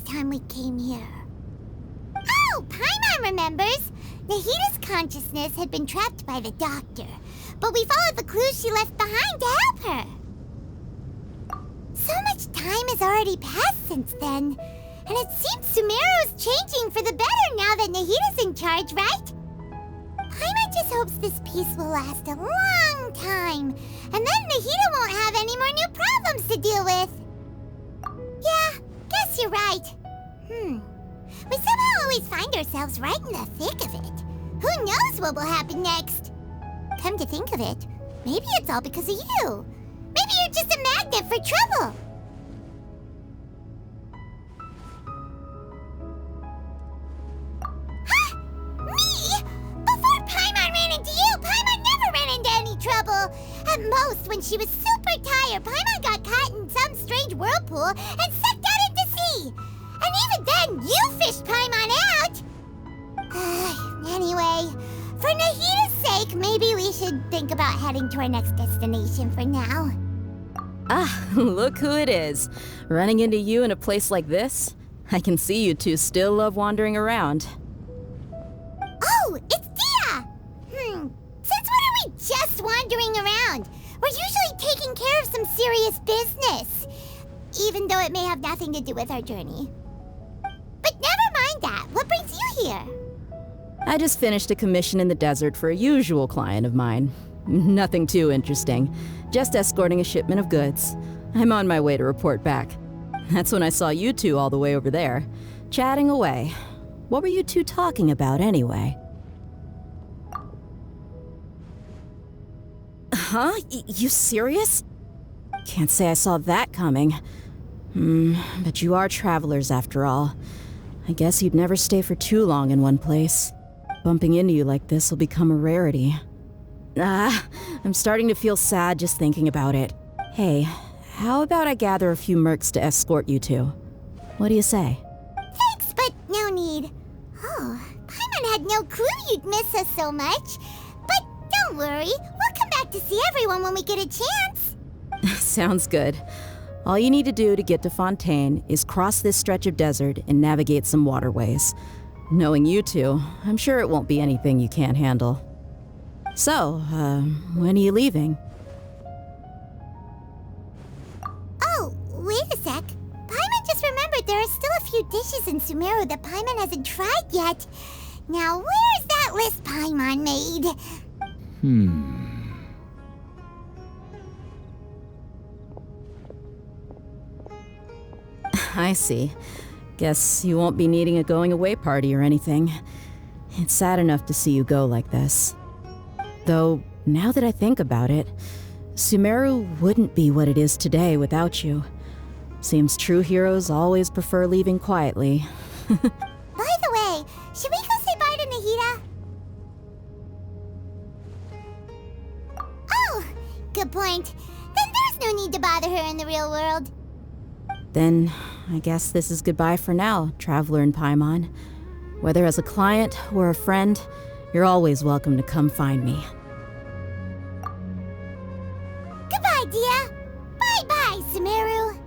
last time we came here. Oh, Paimon remembers! Nahita's consciousness had been trapped by the doctor, but we followed the clues she left behind to help her. So much time has already passed since then, and it seems Sumeru's changing for the better now that Nahita's in charge, right? Paimon just hopes this peace will last a long time, and then Nahita won't have any more new problems to deal with. Yeah, guess you're right. We somehow always find ourselves right in the thick of it. Who knows what will happen next? Come to think of it, maybe it's all because of you. Maybe you're just a magnet for trouble. Huh? Me? Before Paimon ran into you, Paimon never ran into any trouble. At most, when she was super tired, Paimon got caught in some strange whirlpool and sucked out into sea. And even then, you fished Paimon out! Anyway, for Nahita's sake, maybe we should think about heading to our next destination for now. Ah, look who it is. Running into you in a place like this? I can see you two still love wandering around. Oh, it's Dia! Since when are we just wandering around? We're usually taking care of some serious business, even though it may have nothing to do with our journey. But never mind that. What brings you here? I just finished a commission in the desert for a usual client of mine. Nothing too interesting. Just escorting a shipment of goods. I'm on my way to report back. That's when I saw you two all the way over there, chatting away. What were you two talking about anyway? Huh? You serious? Can't say I saw that coming. But you are travelers after all. I guess you'd never stay for too long in one place. Bumping into you like this will become a rarity. I'm starting to feel sad just thinking about it. Hey, how about I gather a few mercs to escort you two? What do you say? Thanks, but no need. Oh, Paimon had no clue you'd miss us so much. But don't worry, we'll come back to see everyone when we get a chance. Sounds good. All you need to do to get to Fontaine is cross this stretch of desert and navigate some waterways. Knowing you two, I'm sure it won't be anything you can't handle. So, when are you leaving? Oh, wait a sec. Paimon just remembered there are still a few dishes in Sumeru that Paimon hasn't tried yet. Now, where's that list Paimon made? I see. Guess you won't be needing a going-away party or anything. It's sad enough to see you go like this. Though, now that I think about it, Sumeru wouldn't be what it is today without you. Seems true heroes always prefer leaving quietly. By the way, should we go say bye to Nahita? Oh, good point. Then there's no need to bother her in the real world. Then, I guess this is goodbye for now, Traveler in Paimon. Whether as a client or a friend, you're always welcome to come find me. Goodbye, Dia. Bye-bye, Sumeru.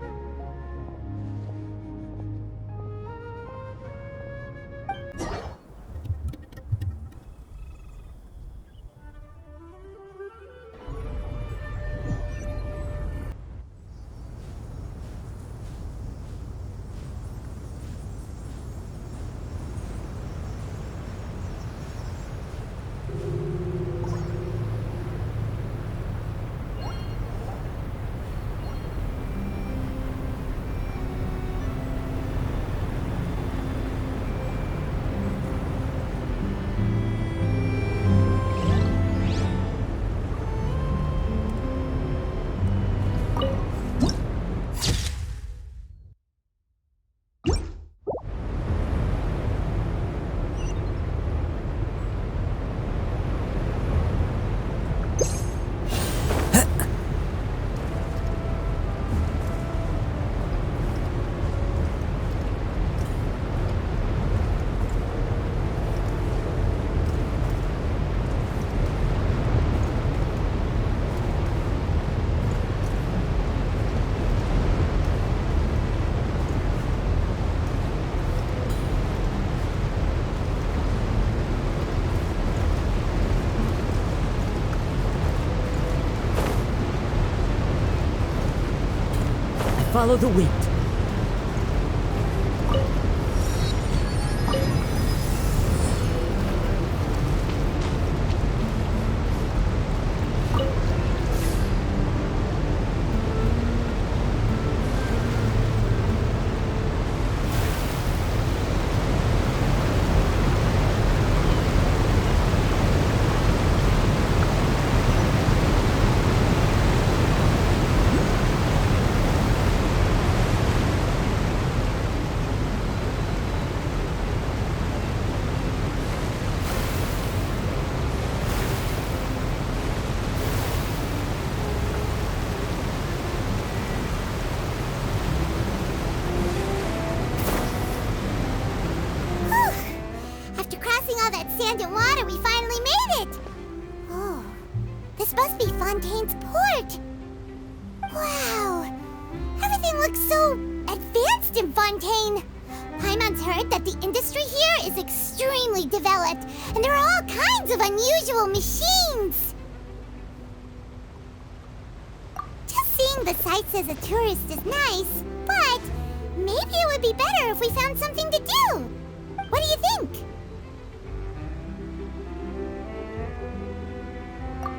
follow the wind. Sand and water, we finally made it! Oh, this must be Fontaine's port! Wow! Everything looks so advanced in Fontaine! Paimon's heard that the industry here is extremely developed, and there are all kinds of unusual machines! Just seeing the sights as a tourist is nice, but maybe it would be better if we found something to do! What do you think?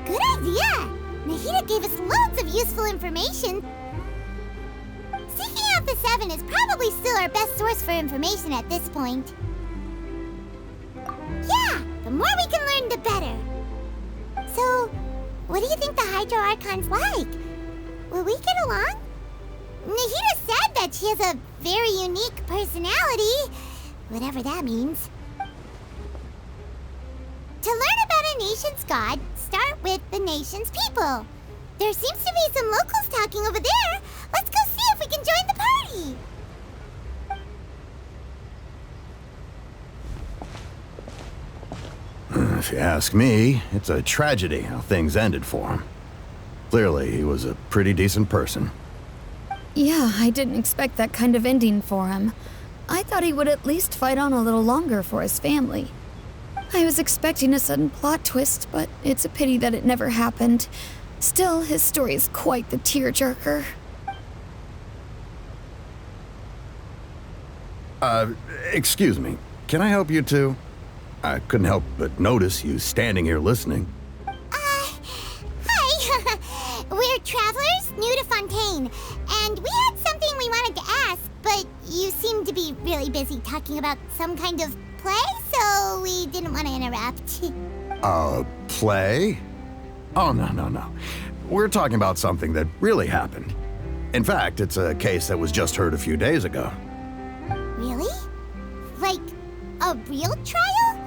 Good idea! Nahida gave us loads of useful information. Seeking out the Seven is probably still our best source for information at this point. Yeah, the more we can learn, the better. So, what do you think the Hydro Archon's like? Will we get along? Nahida said that she has a very unique personality, whatever that means. To learn about a nation's god, start with the nation's people. There seems to be some locals talking over there. Let's go see if we can join the party. If you ask me, it's a tragedy how things ended for him. Clearly, he was a pretty decent person. Yeah, I didn't expect that kind of ending for him. I thought he would at least fight on a little longer for his family. I was expecting a sudden plot twist, but it's a pity that it never happened. Still, his story is quite the tearjerker. Excuse me. Can I help you too? I couldn't help but notice you standing here listening. Hi. We're travelers new to Fontaine, and we had something we wanted to ask, but you seem to be really busy talking about some kind of play, so we didn't want to interrupt. Play? Oh, no. We're talking about something that really happened. In fact, it's a case that was just heard a few days ago. Really? Like, a real trial?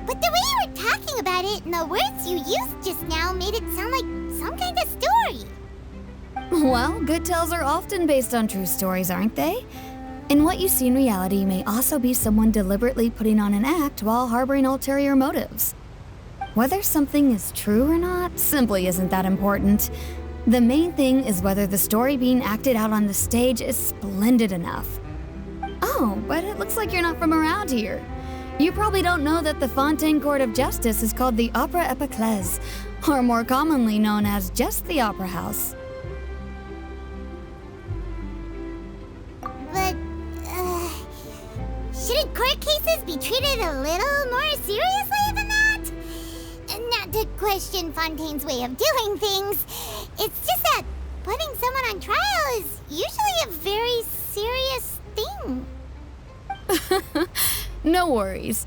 But the way you were talking about it and the words you used just now made it sound like some kind of story. Well, good tales are often based on true stories, aren't they? And what you see in reality may also be someone deliberately putting on an act while harboring ulterior motives. Whether something is true or not simply isn't that important. The main thing is whether the story being acted out on the stage is splendid enough. Oh, but it looks like you're not from around here. You probably don't know that the Fontaine Court of Justice is called the Opera Epiclese, or more commonly known as just the Opera House. But, shouldn't court cases be treated a little more seriously than that? Not to question Fontaine's way of doing things, it's just that putting someone on trial is usually a very serious thing. No worries.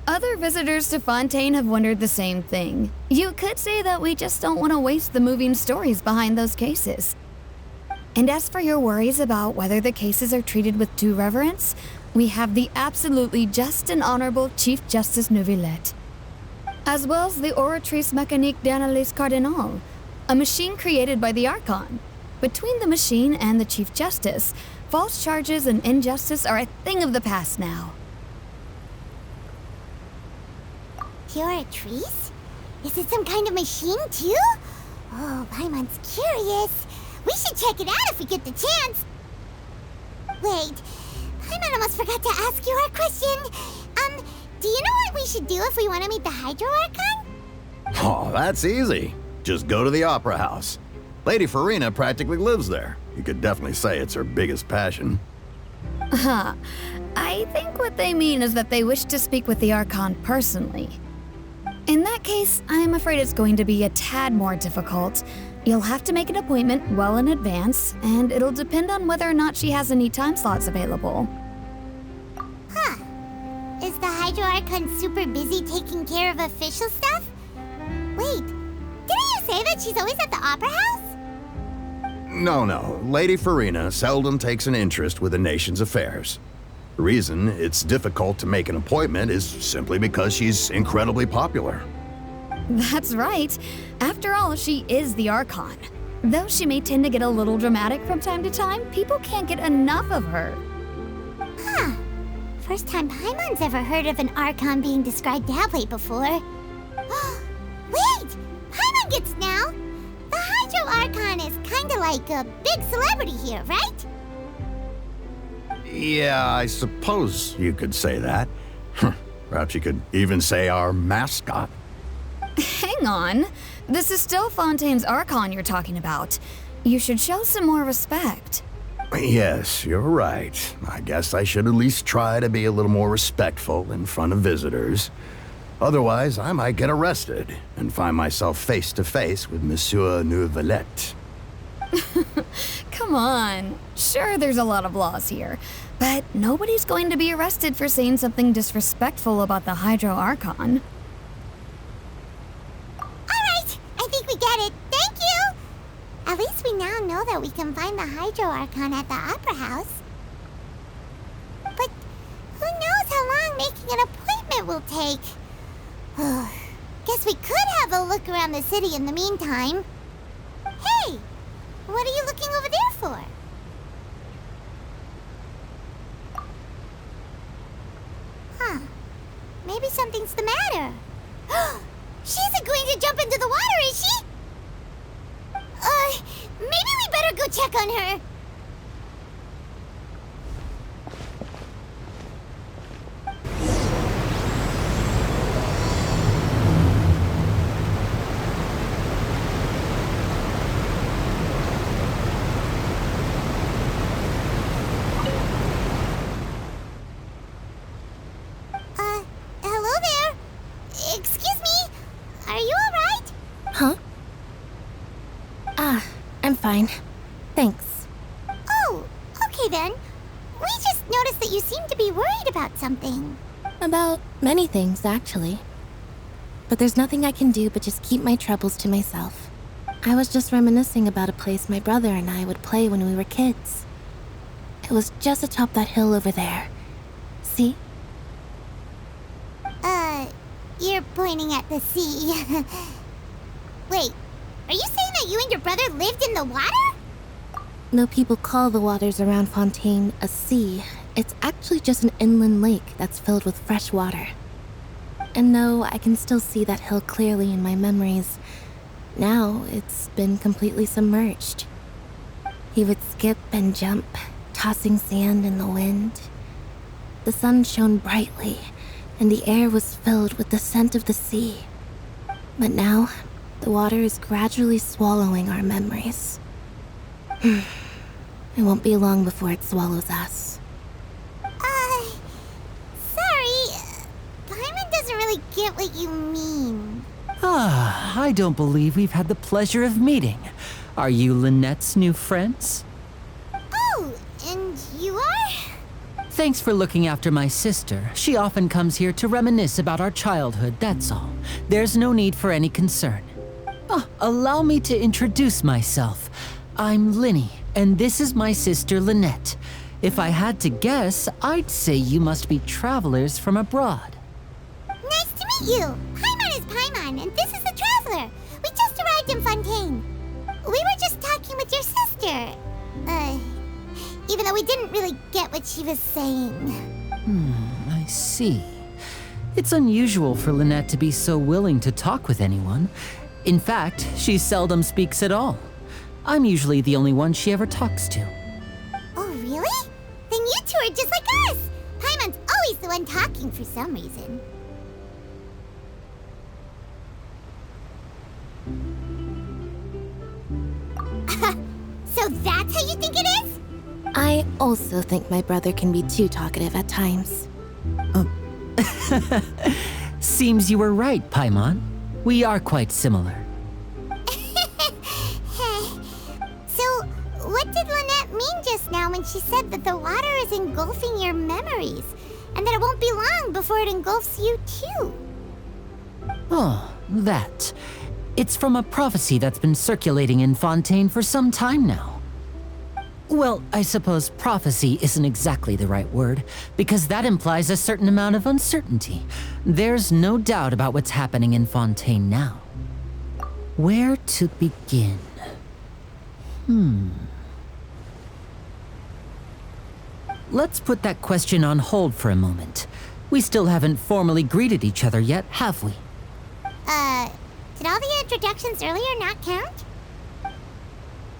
Other visitors to Fontaine have wondered the same thing. You could say that we just don't want to waste the moving stories behind those cases. And as for your worries about whether the cases are treated with due reverence, we have the absolutely just and honorable Chief Justice Neuvillette, as well as the Oratrice Mécanique d'Analyse Cardinal, a machine created by the Archon. Between the machine and the Chief Justice, false charges and injustice are a thing of the past now. Oratrice? Is it some kind of machine too? Oh, Paimon's curious. We should check it out if we get the chance. Wait, Paimon almost forgot to ask you our question. Do you know what we should do if we want to meet the Hydro Archon? Oh, that's easy. Just go to the Opera House. Lady Farina practically lives there. You could definitely say it's her biggest passion. I think what they mean is that they wish to speak with the Archon personally. In that case, I'm afraid it's going to be a tad more difficult. You'll have to make an appointment well in advance, and it'll depend on whether or not she has any time slots available. Huh. Is the Hydro Archon super busy taking care of official stuff? Wait, didn't you say that she's always at the Opera House? No. Lady Farina seldom takes an interest with the nation's affairs. The reason it's difficult to make an appointment is simply because she's incredibly popular. That's right. After all, she is the Archon. Though she may tend to get a little dramatic from time to time, people can't get enough of her. Huh. First time Paimon's ever heard of an Archon being described that way before. Wait! Paimon gets now! The Hydro Archon is kinda like a big celebrity here, right? Yeah, I suppose you could say that. Perhaps you could even say our mascot. Hang on. This is still Fontaine's Archon you're talking about. You should show some more respect. Yes, you're right. I guess I should at least try to be a little more respectful in front of visitors. Otherwise, I might get arrested and find myself face to face with Monsieur Neuvillette. Come on. Sure, there's a lot of laws here, but nobody's going to be arrested for saying something disrespectful about the Hydro Archon. Alright, I think we get it. Thank you! At least we now know that we can find the Hydro Archon at the Opera House. But who knows how long making an appointment will take? Guess we could have a look around the city in the meantime. Hey! What are you looking over there for? Huh. Maybe something's the matter. She isn't going to jump into the water, is she? Maybe we better go check on her. Hello there. Excuse me. Are you alright? Huh? I'm fine. Thanks. Oh, okay then. We just noticed that you seem to be worried about something. About many things, actually. But there's nothing I can do but just keep my troubles to myself. I was just reminiscing about a place my brother and I would play when we were kids. It was just atop that hill over there. See? You're pointing at the sea. Wait, are you saying that you and your brother lived in the water? No, people call the waters around Fontaine a sea. It's actually just an inland lake that's filled with fresh water. And no, I can still see that hill clearly in my memories. Now, it's been completely submerged. He would skip and jump, tossing sand in the wind. The sun shone brightly, and the air was filled with the scent of the sea. But now, the water is gradually swallowing our memories. It won't be long before it swallows us. Sorry. Paimon doesn't really get what you mean. I don't believe we've had the pleasure of meeting. Are you Lynette's new friends? Oh, and you are? Thanks for looking after my sister. She often comes here to reminisce about our childhood, that's all. There's no need for any concern. Allow me to introduce myself. I'm Linny, and this is my sister Lynette. If I had to guess, I'd say you must be travelers from abroad. Nice to meet you. Paimon is Paimon, and this is the Traveler. We just arrived in Fontaine. We were just talking with your sister. Even though we didn't really get what she was saying. I see. It's unusual for Lynette to be so willing to talk with anyone. In fact, she seldom speaks at all. I'm usually the only one she ever talks to. Oh, really? Then you two are just like us. Paimon's always the one talking for some reason. So that's how you think it is? I also think my brother can be too talkative at times. Seems you were right, Paimon. We are quite similar. So, what did Lynette mean just now when she said that the water is engulfing your memories, and that it won't be long before it engulfs you too? Oh, that. It's from a prophecy that's been circulating in Fontaine for some time now. Well, I suppose prophecy isn't exactly the right word, because that implies a certain amount of uncertainty. There's no doubt about what's happening in Fontaine now. Where to begin? Let's put that question on hold for a moment. We still haven't formally greeted each other yet, have we? Did all the introductions earlier not count?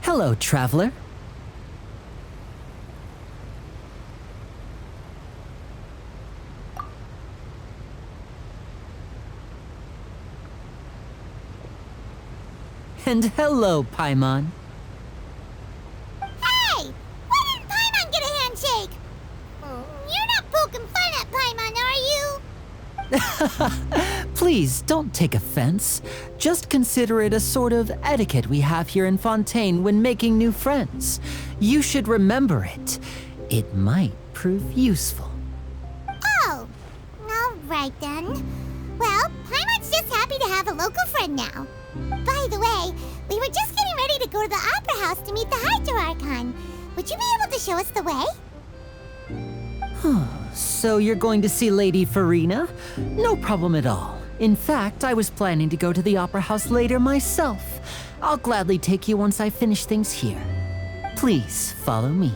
Hello, traveler. And hello, Paimon. Hey! Why didn't Paimon get a handshake? You're not poking fun at Paimon, are you? Please, don't take offense. Just consider it a sort of etiquette we have here in Fontaine when making new friends. You should remember it. It might prove useful. Oh, all right then. Well, Paimon's just happy to have a local friend now. By the way, we were just getting ready to go to the Opera House to meet the Hydro Archon. Would you be able to show us the way? So you're going to see Lady Farina? No problem at all. In fact, I was planning to go to the Opera House later myself. I'll gladly take you once I finish things here. Please, follow me.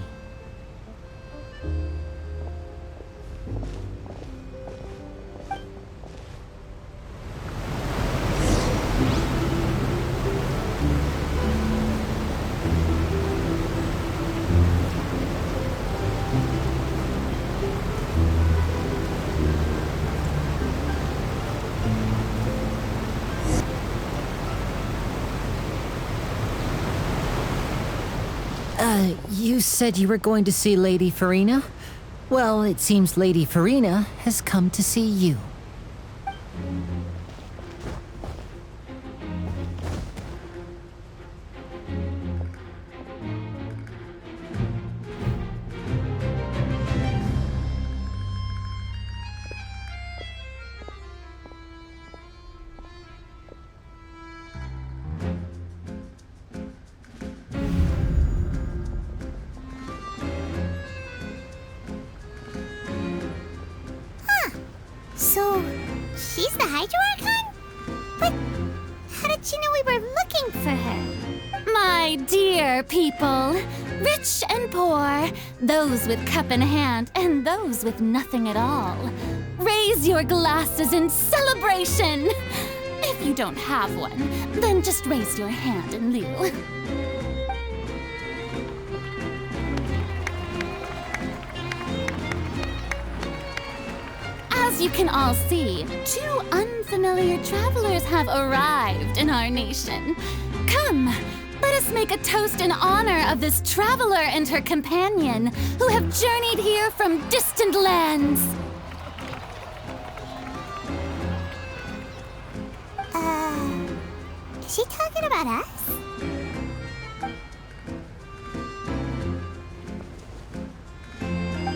You said you were going to see Lady Farina? Well, it seems Lady Farina has come to see you. So, she's the Hydro Archon? But how did she know we were looking for her? My dear people, rich and poor, those with cup in hand and those with nothing at all, raise your glasses in celebration! If you don't have one, then just raise your hand in lieu. As you can all see, two unfamiliar travelers have arrived in our nation. Come, let us make a toast in honor of this traveler and her companion who have journeyed here from distant lands. Is she talking about us?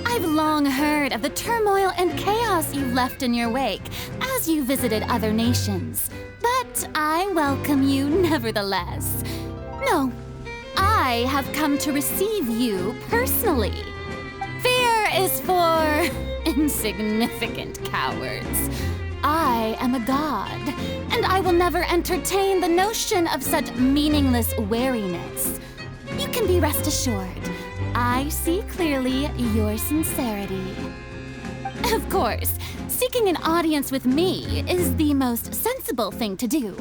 I've long heard of the turmoil and chaos you've left in your wake as you visited other nations, but I welcome you nevertheless. No, I have come to receive you personally. Fear is for insignificant cowards. I am a god, and I will never entertain the notion of such meaningless wariness. You can be rest assured, I see clearly your sincerity. Of course, seeking an audience with me is the most sensible thing to do.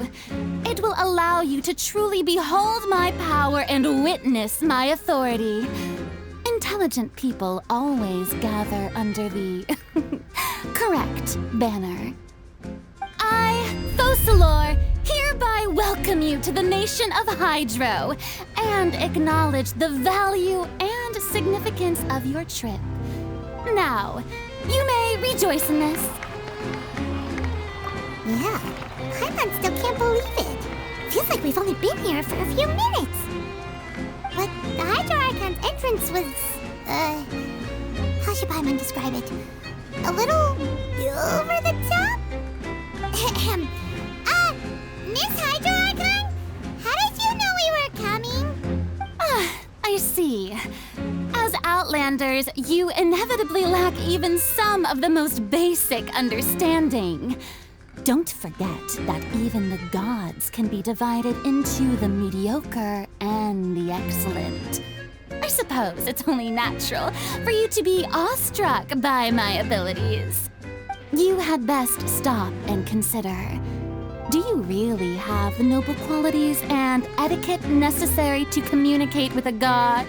It will allow you to truly behold my power and witness my authority. Intelligent people always gather under the correct banner. I, Thosalor, hereby welcome you to the nation of Hydro and acknowledge the value and significance of your trip. Now, you may rejoice in this. Yeah, Paimon still can't believe it. Feels like we've only been here for a few minutes. But the Hydro Archon's entrance was, how should Paimon describe it? A little over the top? Miss Hydro Archon? How did you know we were coming? I see. As Outlanders, you inevitably lack even some of the most basic understanding. Don't forget that even the gods can be divided into the mediocre and the excellent. I suppose it's only natural for you to be awestruck by my abilities. You had best stop and consider. Do you really have the noble qualities and etiquette necessary to communicate with a god?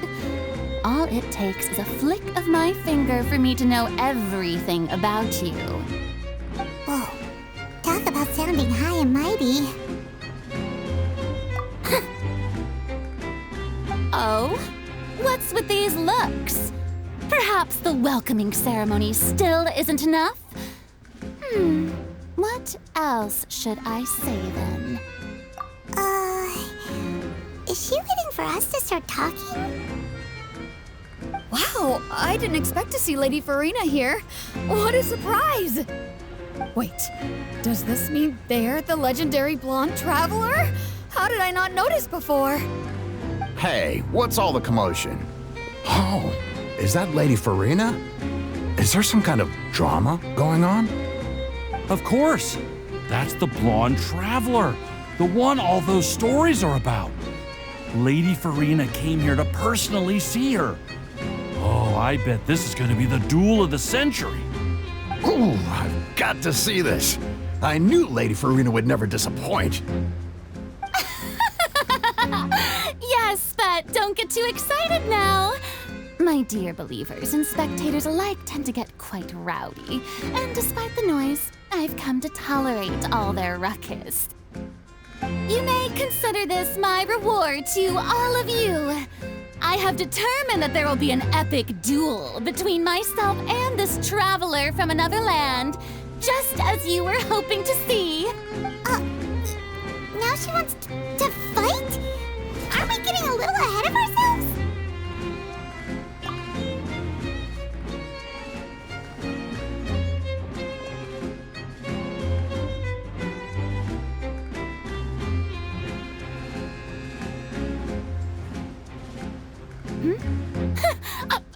All it takes is a flick of my finger for me to know everything about you. Whoa, talk about sounding high and mighty. Oh? What's with these looks? Perhaps the welcoming ceremony still isn't enough? What else should I say then? Is she waiting for us to start talking? Wow, I didn't expect to see Lady Farina here. What a surprise! Wait, does this mean they're the legendary blonde traveler? How did I not notice before? Hey, what's all the commotion? Oh, is that Lady Farina? Is there some kind of drama going on? Of course! That's the blonde traveler, the one all those stories are about. Lady Farina came here to personally see her. Oh, I bet this is going to be the duel of the century. Ooh, I've got to see this. I knew Lady Farina would never disappoint. Yes, but don't get too excited now. My dear believers and spectators alike tend to get quite rowdy, and despite the noise, I've come to tolerate all their ruckus. You may consider this my reward to all of you. I have determined that there will be an epic duel between myself and this traveler from another land, just as you were hoping to see. Now she wants to fight? Aren't we getting a little ahead of ourselves?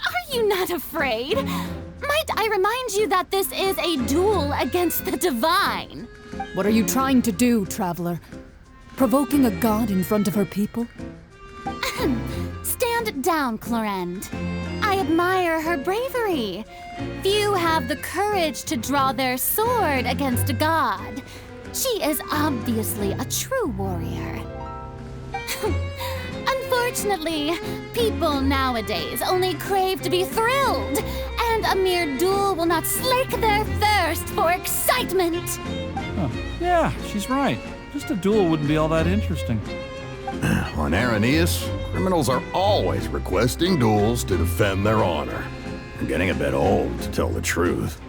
Are you not afraid? Might I remind you that this is a duel against the divine? What are you trying to do, traveler? Provoking a god in front of her people? Stand down, Clorend. I admire her bravery. Few have the courage to draw their sword against a god. She is obviously a true warrior. Unfortunately, people nowadays only crave to be thrilled, and a mere duel will not slake their thirst for excitement. Oh, yeah, she's right. Just a duel wouldn't be all that interesting. On Araneus, criminals are always requesting duels to defend their honor. I'm getting a bit old, to tell the truth.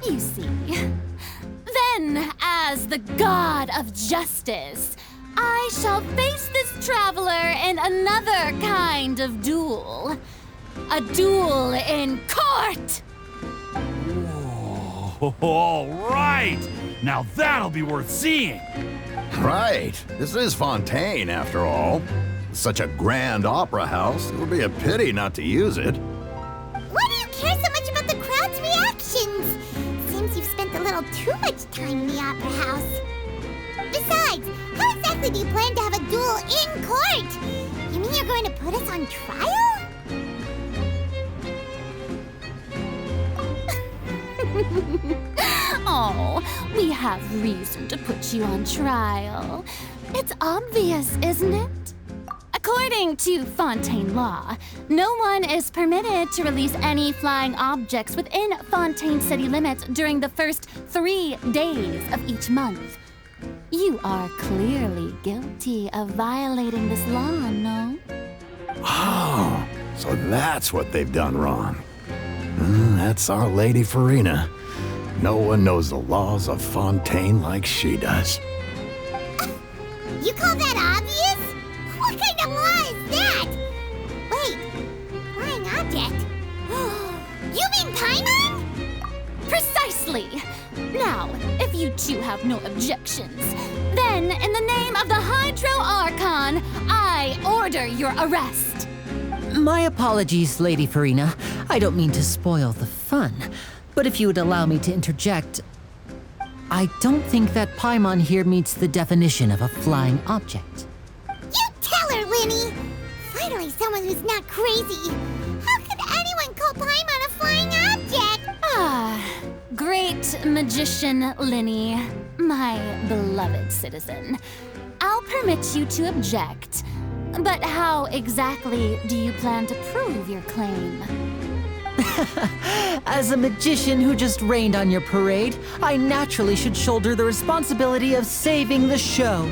You see. Then, as the god of justice, I shall face this traveler in another kind of duel. A duel in court! Whoa, all right! Now that'll be worth seeing! Right. This is Fontaine, after all. Such a grand opera house, it would be a pity not to use it. Why do you care so much about the crowd's reactions? Seems you've spent a little too much time in the opera house. Besides, how exactly do you plan to have a duel in court? You mean you're going to put us on trial? Oh, we have reason to put you on trial. It's obvious, isn't it? According to Fontaine law, no one is permitted to release any flying objects within Fontaine city limits during the first 3 days of each month. You are clearly guilty of violating this law, no? Oh, so that's what they've done wrong. That's Our Lady Farina. No one knows the laws of Fontaine like she does. You call that obvious? What kind of law is that? Wait, flying object? You mean Paimon? Precisely! Now, if you two have no objections, then in the name of the Hydro Archon, I order your arrest. My apologies, Lady Farina. I don't mean to spoil the fun, but if you would allow me to interject, I don't think that Paimon here meets the definition of a flying object. You tell her, Linny! Finally someone who's not crazy. How could anyone call Paimon a flying object? Ah, great magician Linny, my beloved citizen. I'll permit you to object, but how exactly do you plan to prove your claim? As a magician who just rained on your parade, I naturally should shoulder the responsibility of saving the show.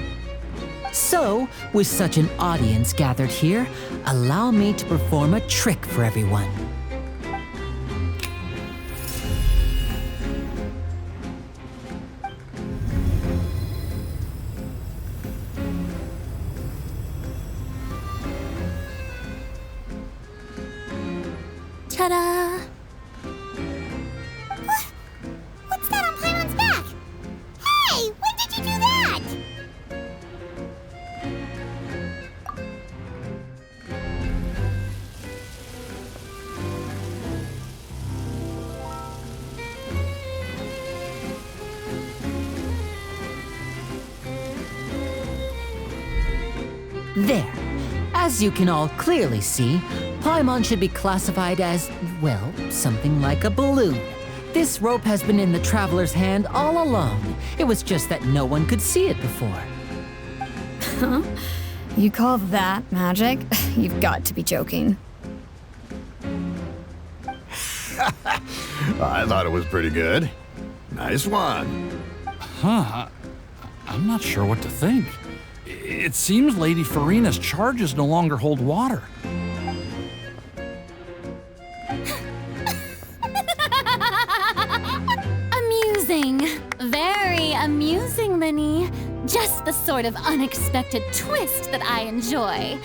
So, with such an audience gathered here, allow me to perform a trick for everyone. Ta-da! What's that on Paimon's back? Hey, when did you do that? There. As you can all clearly see, Paimon should be classified as, well, something like a balloon. This rope has been in the Traveler's hand all along. It was just that no one could see it before. Huh? You call that magic? You've got to be joking. I thought it was pretty good. Nice one. Huh. I'm not sure what to think. It seems Lady Farina's charges no longer hold water. Amusing. Very amusing, Linny. Just the sort of unexpected twist that I enjoy.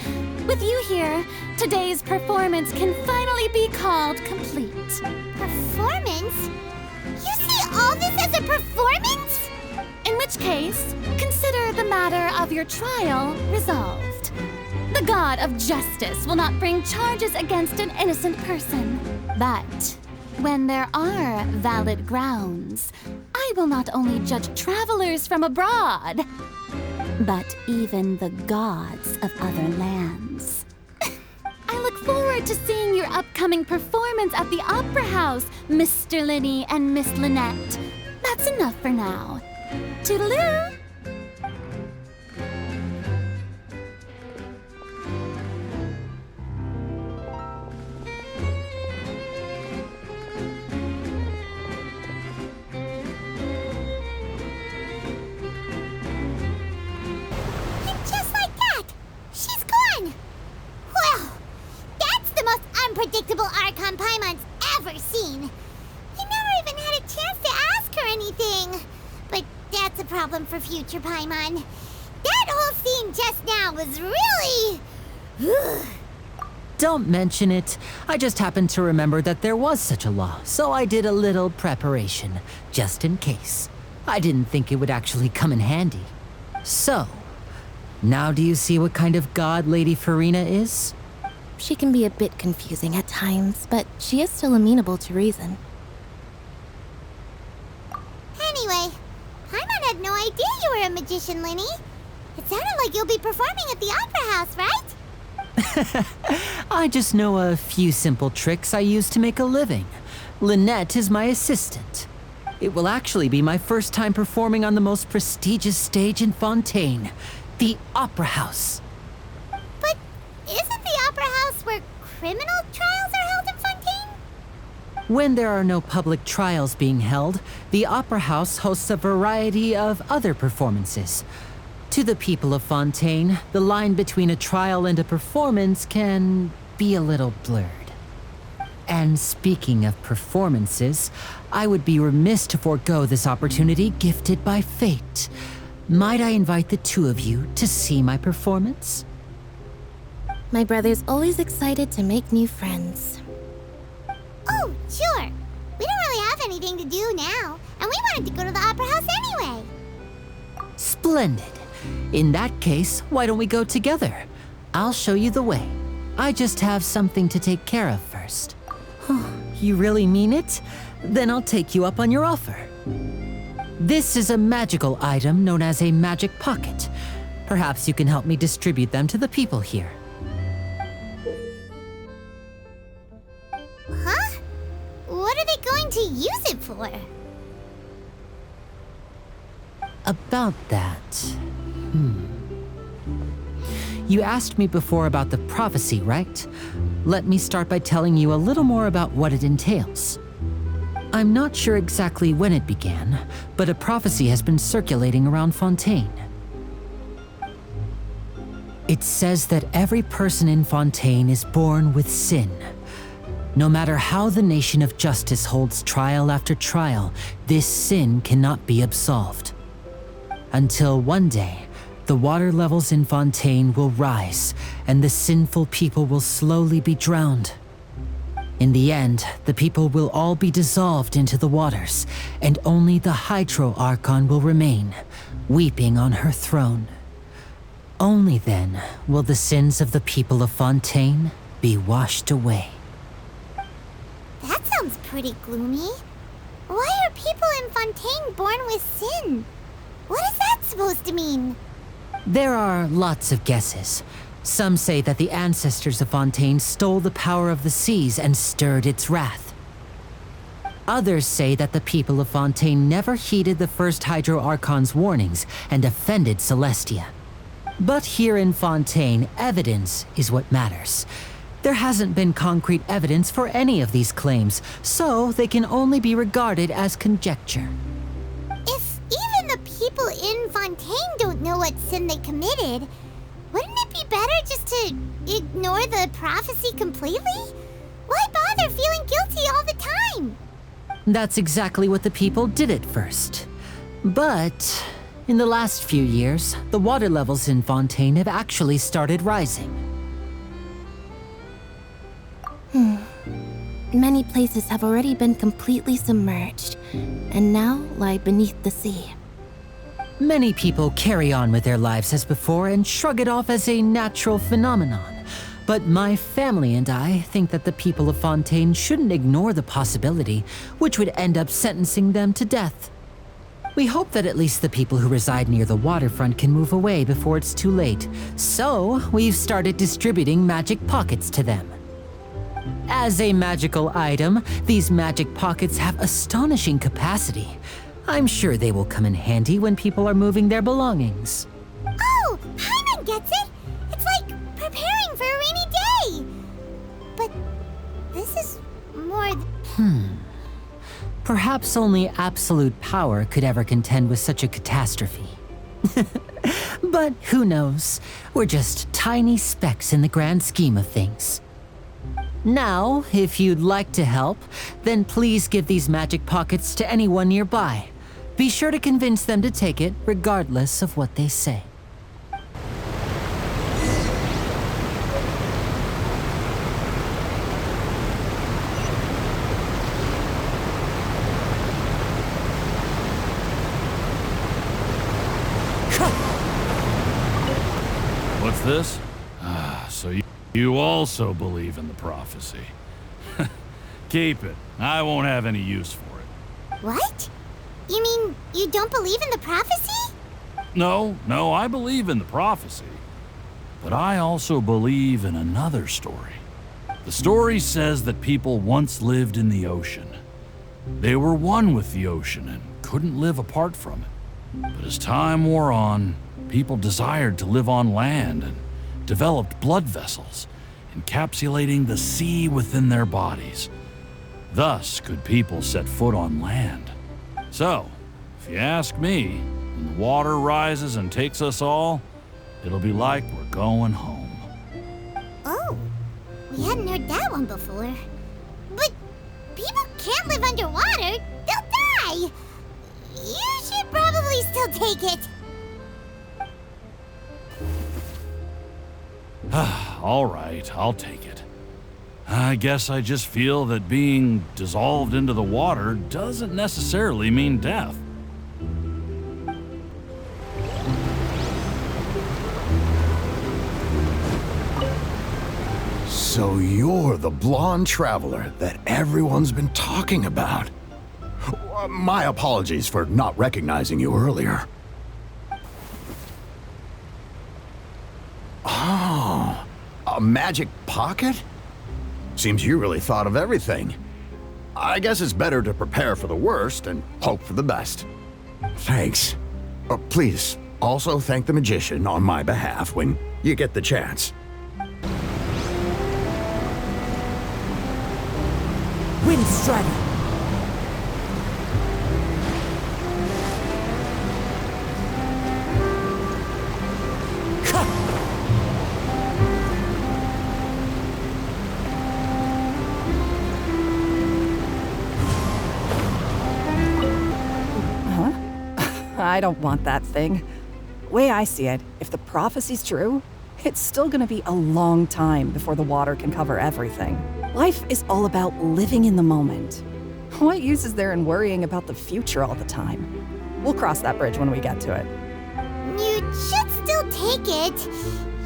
With you here, today's performance can finally be called complete. Performance? You see all this as a performance? In which case, consider the matter of your trial resolved. The god of justice will not bring charges against an innocent person. But when there are valid grounds, I will not only judge travelers from abroad, but even the gods of other lands. I look forward to seeing your upcoming performance at the Opera House, Mr. Linny and Miss Lynette. That's enough for now. Toodaloo! And just like that, she's gone. Well, that's the most unpredictable Archon Paimon's ever seen. You never even had a chance to ask her anything. But that's a problem for future Paimon. That whole scene just now was really... Don't mention it. I just happened to remember that there was such a law, so I did a little preparation, just in case. I didn't think it would actually come in handy. So, now do you see what kind of god Lady Farina is? She can be a bit confusing at times, but she is still amenable to reason. Anyway, Paimon had no idea you were a magician, Linny. It sounded like you'll be performing at the Opera House, right? I just know a few simple tricks I use to make a living. Lynette is my assistant. It will actually be my first time performing on the most prestigious stage in Fontaine, the Opera House. But isn't the Opera House where criminal trials are held in Fontaine? When there are no public trials being held, the Opera House hosts a variety of other performances. To the people of Fontaine, the line between a trial and a performance can be a little blurred. And speaking of performances, I would be remiss to forego this opportunity gifted by fate. Might I invite the two of you to see my performance? My brother's always excited to make new friends. Oh, sure. We don't really have anything to do now, and we wanted to go to the Opera House anyway. Splendid. In that case, why don't we go together? I'll show you the way. I just have something to take care of first. You really mean it? Then I'll take you up on your offer. This is a magical item known as a magic pocket. Perhaps you can help me distribute them to the people here. Huh? What are they going to use it for? About that... You asked me before about the prophecy, right? Let me start by telling you a little more about what it entails. I'm not sure exactly when it began, but a prophecy has been circulating around Fontaine. It says that every person in Fontaine is born with sin. No matter how the Nation of Justice holds trial after trial, this sin cannot be absolved. Until one day, the water levels in Fontaine will rise, and the sinful people will slowly be drowned. In the end, the people will all be dissolved into the waters, and only the Hydro Archon will remain, weeping on her throne. Only then will the sins of the people of Fontaine be washed away. That sounds pretty gloomy. Why are people in Fontaine born with sin? What is that supposed to mean? There are lots of guesses. Some say that the ancestors of Fontaine stole the power of the seas and stirred its wrath. Others say that the people of Fontaine never heeded the first Hydro Archon's warnings and offended Celestia. But here in Fontaine, evidence is what matters. There hasn't been concrete evidence for any of these claims, so they can only be regarded as conjecture. If even the people in Fontaine don't know what sin they committed, wouldn't it be better just to ignore the prophecy completely? Why bother feeling guilty all the time? That's exactly what the people did at first. But in the last few years, the water levels in Fontaine have actually started rising. Many places have already been completely submerged, and now lie beneath the sea. Many people carry on with their lives as before and shrug it off as a natural phenomenon. But my family and I think that the people of Fontaine shouldn't ignore the possibility, which would end up sentencing them to death. We hope that at least the people who reside near the waterfront can move away before it's too late. So, we've started distributing magic pockets to them. As a magical item, these magic pockets have astonishing capacity. I'm sure they will come in handy when people are moving their belongings. Oh, Paimon gets it! It's like preparing for a rainy day! But this is more... Perhaps only absolute power could ever contend with such a catastrophe. But who knows? We're just tiny specks in the grand scheme of things. Now, if you'd like to help, then please give these magic pockets to anyone nearby. Be sure to convince them to take it, regardless of what they say. What's this? So you also believe in the prophecy. Keep it. I won't have any use for it. What? You mean you don't believe in the prophecy? No, I believe in the prophecy. But I also believe in another story. The story says that people once lived in the ocean. They were one with the ocean and couldn't live apart from it. But as time wore on, people desired to live on land and developed blood vessels, encapsulating the sea within their bodies. Thus could people set foot on land. So, if you ask me, when the water rises and takes us all, it'll be like we're going home. Oh, we hadn't heard that one before. But people can't live underwater. They'll die. You should probably still take it. All right, I'll take it. I guess I just feel that being dissolved into the water doesn't necessarily mean death. So you're the blonde traveler that everyone's been talking about. My apologies for not recognizing you earlier. Oh, a magic pocket? Seems you really thought of everything. I guess it's better to prepare for the worst and hope for the best. Thanks. Please, also thank the magician on my behalf when you get the chance. Wind Strider! I don't want that thing. Way I see it, if the prophecy's true, it's still gonna be a long time before the water can cover everything. Life is all about living in the moment. What use is there in worrying about the future all the time? We'll cross that bridge when we get to it. You should still take it.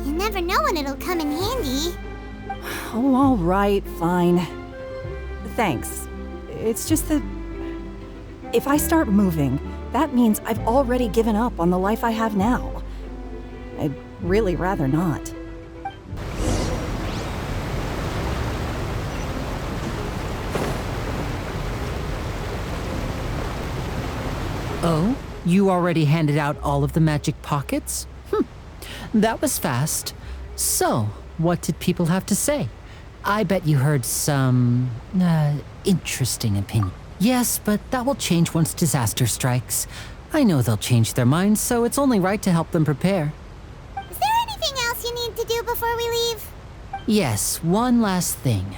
You never know when it'll come in handy. Oh, all right, fine. Thanks. It's just that if I start moving, that means I've already given up on the life I have now. I'd really rather not. Oh? You already handed out all of the magic pockets? That was fast. So, what did people have to say? I bet you heard some interesting opinion. Yes, but that will change once disaster strikes. I know they'll change their minds, so it's only right to help them prepare. Is there anything else you need to do before we leave? Yes, one last thing.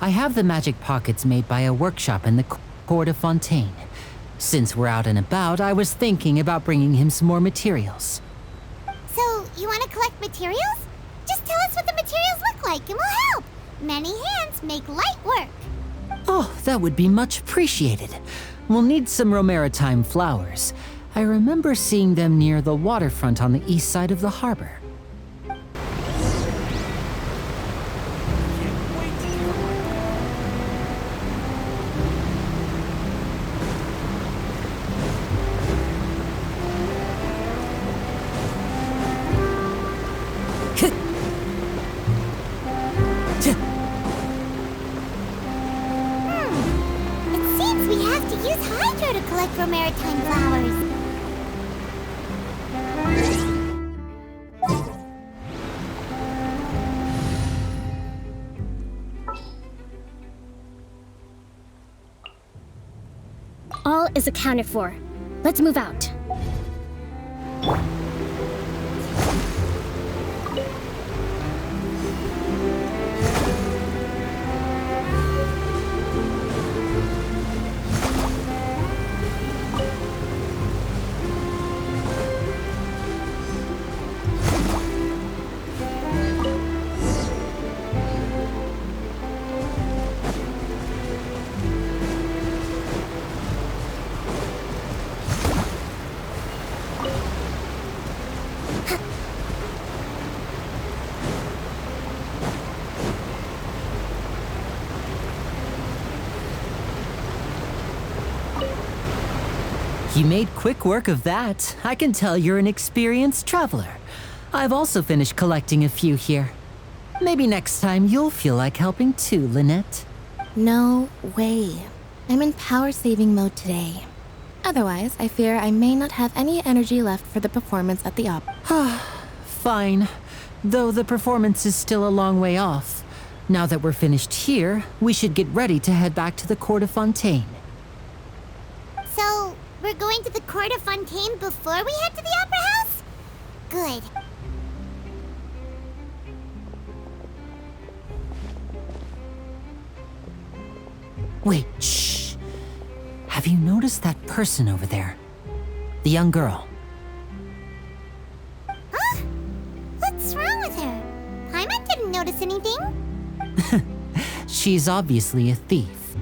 I have the magic pockets made by a workshop in the court of Fontaine. Since we're out and about, I was thinking about bringing him some more materials. So, you want to collect materials? Just tell us what the materials look like and we'll help. Many hands make light work. Oh, that would be much appreciated. We'll need some Romaritime flowers. I remember seeing them near the waterfront on the east side of the harbor. It seems we have to use Hydro to collect Romaritime flowers. All is accounted for. Let's move out. You made quick work of that. I can tell you're an experienced traveler. I've also finished collecting a few here. Maybe next time you'll feel like helping too, Lynette. No way. I'm in power-saving mode today. Otherwise, I fear I may not have any energy left for the performance at the opera. Fine. Though the performance is still a long way off. Now that we're finished here, we should get ready to head back to the court of Fontaine. So, we're going to the court of Fontaine before we head to the opera house? Good. Wait, shh. Have you noticed that person over there? The young girl. Huh? What's wrong with her? Paimon didn't notice anything. She's obviously a thief.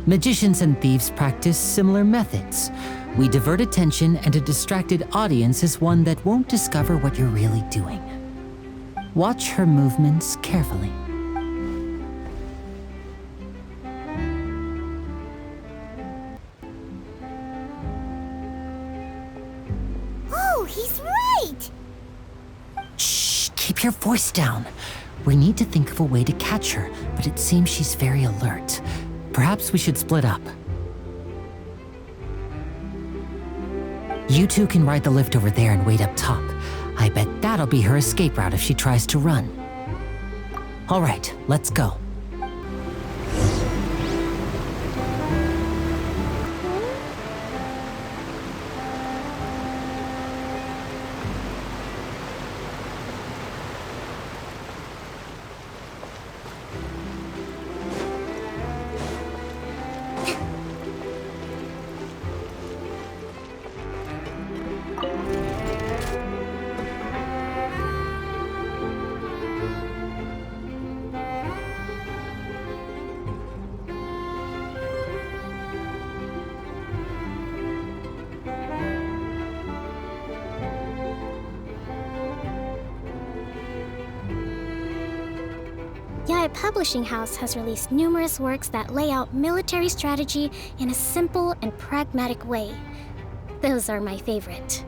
Magicians and thieves practice similar methods. We divert attention, and a distracted audience is one that won't discover what you're really doing. Watch her movements carefully. Oh, he's right! Shh, keep your voice down. We need to think of a way to catch her, but it seems she's very alert. Perhaps we should split up. You two can ride the lift over there and wait up top. I bet that'll be her escape route if she tries to run. All right, let's go. Yae Publishing House has released numerous works that lay out military strategy in a simple and pragmatic way. Those are my favorite.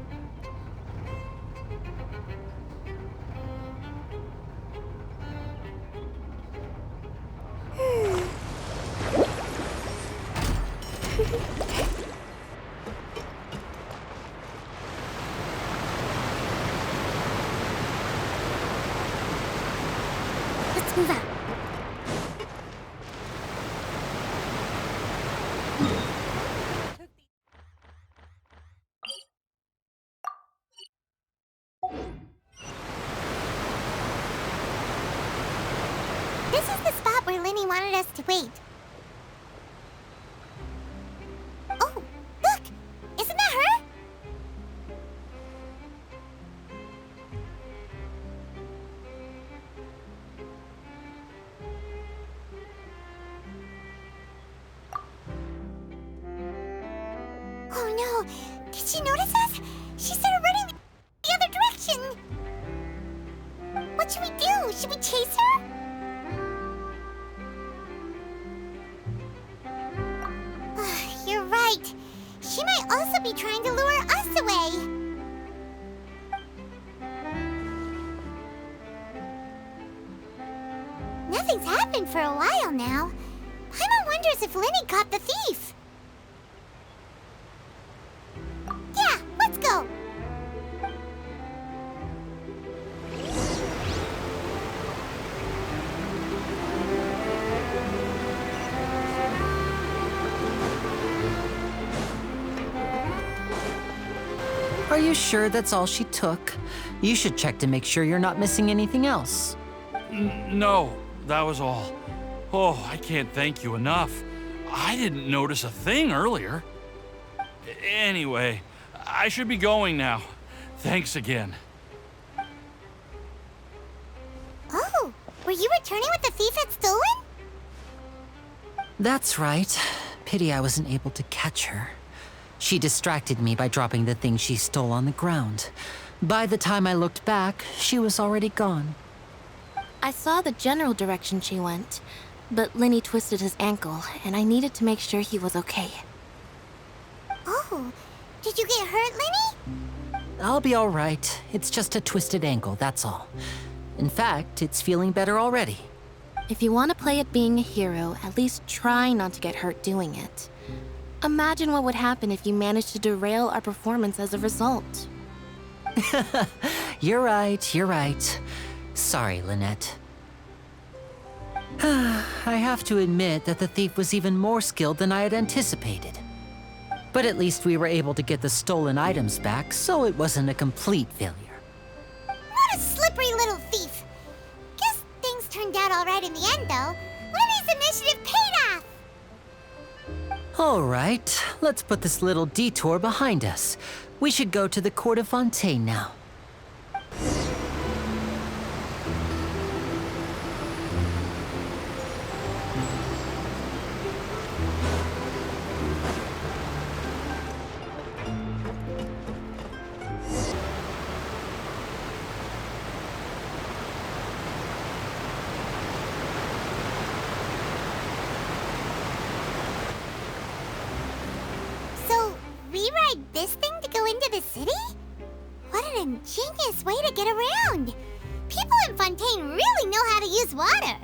Let's move out. This is the spot where Linny wanted us to wait. Oh, look! Isn't that her? Oh no! Did she notice us? She started running the other direction! What should we do? Should we chase her? You're right. She might also be trying to lure us away. Nothing's happened for a while now. Paimon wonders if Linny caught the thief. Yeah, let's go. Are you sure that's all she took? You should check to make sure you're not missing anything else. No, that was all. Oh, I can't thank you enough. I didn't notice a thing earlier. Anyway, I should be going now. Thanks again. Oh, were you returning what the thief had stolen? That's right. Pity I wasn't able to catch her. She distracted me by dropping the thing she stole on the ground. By the time I looked back, she was already gone. I saw the general direction she went, but Linny twisted his ankle, and I needed to make sure he was okay. Oh, did you get hurt, Linny? I'll be all right. It's just a twisted ankle, that's all. In fact, it's feeling better already. If you want to play at being a hero, at least try not to get hurt doing it. Imagine what would happen if you managed to derail our performance as a result. You're right, you're right. Sorry, Lynette. I have to admit that the thief was even more skilled than I had anticipated. But at least we were able to get the stolen items back, so it wasn't a complete failure. What a slippery little thief! Guess things turned out alright in the end, though. Lily's initiative paid off! All right, let's put this little detour behind us. We should go to the court of Fontaine now. Rewrite this thing to go into the city? What an ingenious way to get around! People in Fontaine really know how to use water!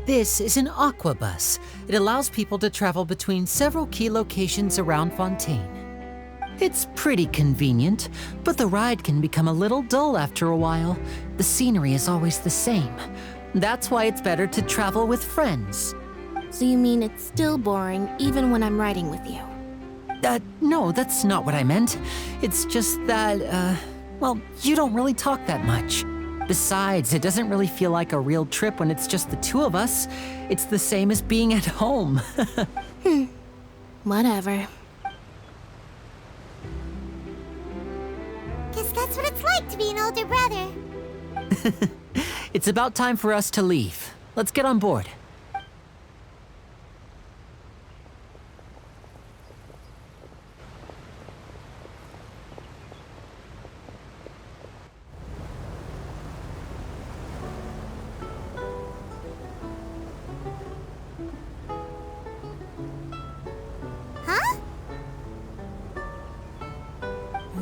This is an aquabus. It allows people to travel between several key locations around Fontaine. It's pretty convenient, but the ride can become a little dull after a while. The scenery is always the same. That's why it's better to travel with friends. So you mean it's still boring even when I'm riding with you? No, that's not what I meant. It's just that, well, you don't really talk that much. Besides, it doesn't really feel like a real trip when it's just the two of us. It's the same as being at home. Whatever. Guess that's what it's like to be an older brother. It's about time for us to leave. Let's get on board.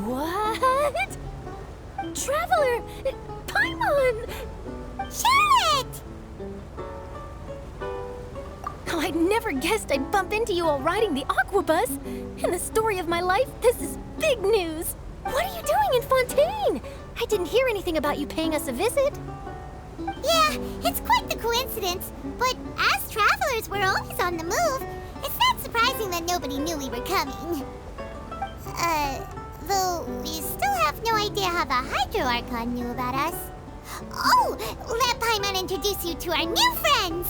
What? Traveler! Paimon! Charlotte! Oh, I never guessed I'd bump into you while riding the aquabus. In the story of my life, this is big news. What are you doing in Fontaine? I didn't hear anything about you paying us a visit. Yeah, it's quite the coincidence, but as travelers, we're always on the move. It's not surprising that nobody knew we were coming. Though we still have no idea how the Hydro Archon knew about us. Oh, let Paimon introduce you to our new friends!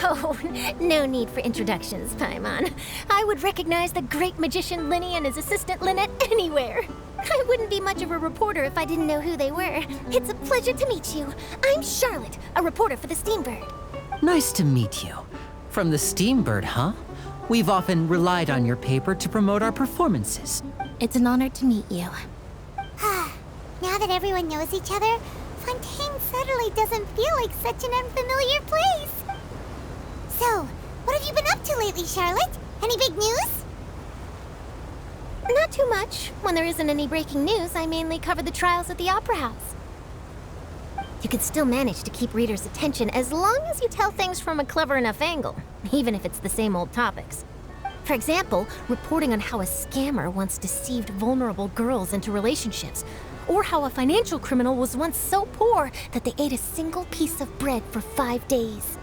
Oh, no need for introductions, Paimon. I would recognize the great magician Linny and his assistant Lynette anywhere. I wouldn't be much of a reporter if I didn't know who they were. It's a pleasure to meet you. I'm Charlotte, a reporter for the Steambird. Nice to meet you. From the Steambird, huh? We've often relied on your paper to promote our performances. It's an honor to meet you. Now that everyone knows each other, Fontaine suddenly doesn't feel like such an unfamiliar place. So, what have you been up to lately, Charlotte? Any big news? Not too much. When there isn't any breaking news, I mainly cover the trials at the Opera House. You can still manage to keep readers' attention as long as you tell things from a clever enough angle, even if it's the same old topics. For example, reporting on how a scammer once deceived vulnerable girls into relationships, or how a financial criminal was once so poor that they ate a single piece of bread for 5 days.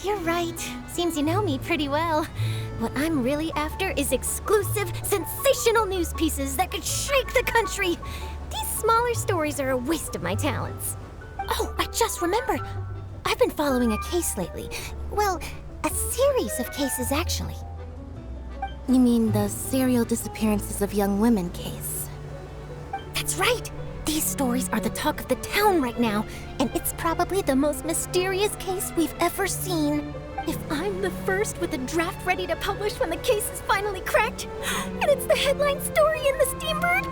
You're right. Seems you know me pretty well. What I'm really after is exclusive, sensational news pieces that could shake the country. These smaller stories are a waste of my talents. Oh, I just remembered. I've been following a case lately. Well, a series of cases, actually. You mean the serial disappearances of young women case? That's right! These stories are the talk of the town right now, and it's probably the most mysterious case we've ever seen. If I'm the first with a draft ready to publish when the case is finally cracked, and it's the headline story in the Steambird,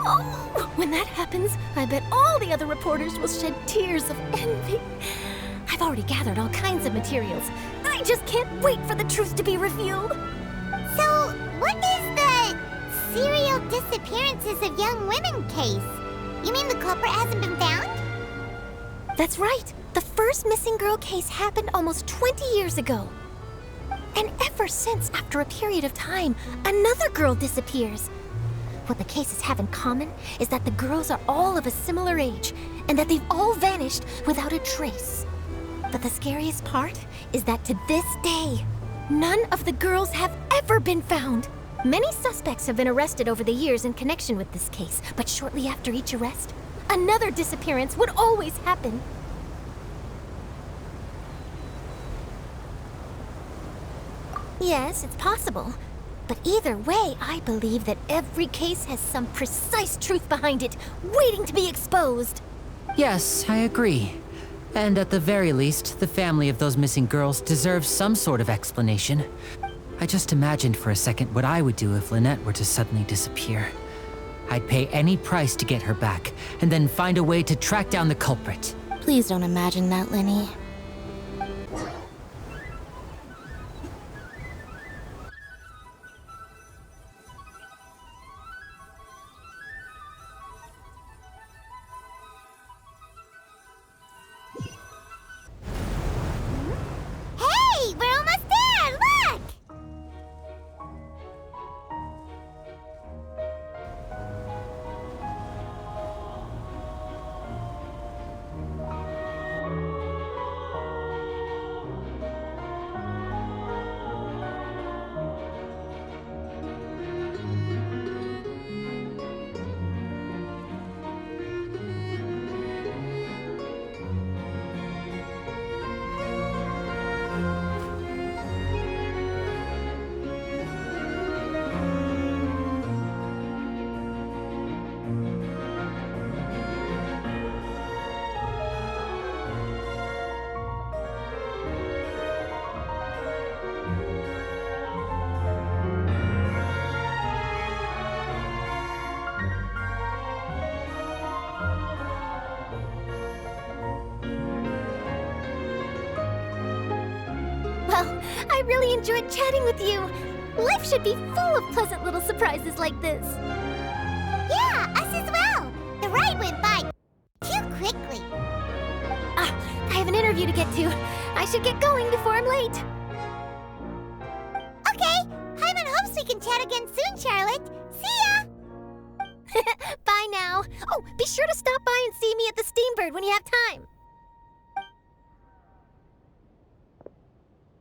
oh, when that happens, I bet all the other reporters will shed tears of envy. I've already gathered all kinds of materials. I just can't wait for the truth to be revealed. So, what is the serial disappearances of young women case? You mean the culprit hasn't been found? That's right. The first missing girl case happened almost 20 years ago. And ever since, after a period of time, another girl disappears. What the cases have in common is that the girls are all of a similar age, and that they've all vanished without a trace. But the scariest part is that to this day, none of the girls have ever been found. Many suspects have been arrested over the years in connection with this case, but shortly after each arrest, another disappearance would always happen. Yes, it's possible. But either way, I believe that every case has some precise truth behind it, waiting to be exposed. Yes, I agree. And at the very least, the family of those missing girls deserves some sort of explanation. I just imagined for a second what I would do if Lynette were to suddenly disappear. I'd pay any price to get her back, and then find a way to track down the culprit. Please don't imagine that, Lenny. Hey, we're almost there! Look! Well, I really enjoyed chatting with you. Life should be full of pleasant little surprises like this. Yeah, us as well. The ride went by too quickly. I have an interview to get to. I should get going before I'm late. Okay, Paimon hopes we can chat again soon, Charlotte. See ya! Bye now. Oh, be sure to stop by and see me at the Steambird when you have time.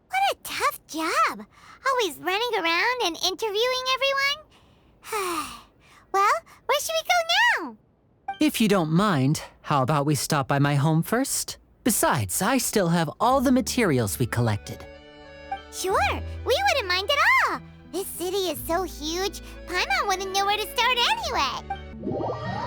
What a tough job. Always running around and interviewing everyone. Well, where should we go now? If you don't mind, how about we stop by my home first? Besides, I still have all the materials we collected. Sure, we wouldn't mind at all. This city is so huge, Paimon wouldn't know where to start anyway.